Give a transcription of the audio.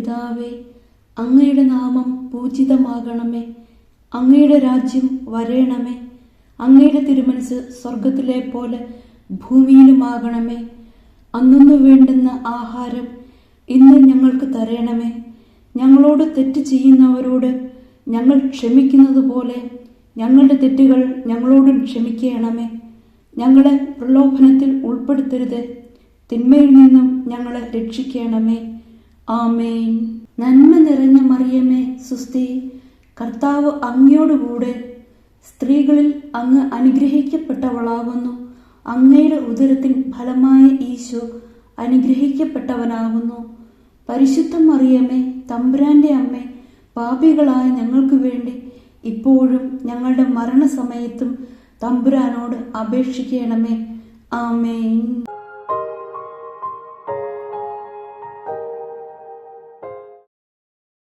പിതാവേ, അങ്ങയുടെ നാമം പൂജിതമാകണമേ. അങ്ങയുടെ രാജ്യം വരേണമേ. അങ്ങയുടെ തിരുമനസ് സ്വർഗത്തിലെ പോലെ ഭൂമിയിലുമാകണമേ. അന്നു വേണ്ടുന്ന ആഹാരം ഇന്ന് ഞങ്ങൾക്ക് തരണമേ. ഞങ്ങളോട് തെറ്റ് ചെയ്യുന്നവരോട് ഞങ്ങൾ ക്ഷമിക്കുന്നത് പോലെ ഞങ്ങളുടെ തെറ്റുകൾ ഞങ്ങളോടും ക്ഷമിക്കണമേ. ഞങ്ങളെ പ്രലോഭനത്തിൽ ഉൾപ്പെടുത്തരുത്, തിന്മയിൽ നിന്നും ഞങ്ങളെ രക്ഷിക്കണമേ. ആമേൻ. നന്മ നിറഞ്ഞ മറിയമേ, സുസ്തി, കർത്താവ് അങ്ങയോടുകൂടെ സ്ത്രീകളിൽ അങ്ങ് അനുഗ്രഹിക്കപ്പെട്ടവളാകുന്നു. അങ്ങയുടെ ഉദരത്തിൻ ഫലമായ ഈശോ അനുഗ്രഹിക്കപ്പെട്ടവനാകുന്നു. പരിശുദ്ധ മറിയമേ, തമ്പുരാന്റെ അമ്മേ, പാപികളായ ഞങ്ങൾക്ക് വേണ്ടി ഇപ്പോഴും ഞങ്ങളുടെ മരണസമയത്തും തമ്പുരാനോട് അപേക്ഷിക്കണമേ. ആമേൻ.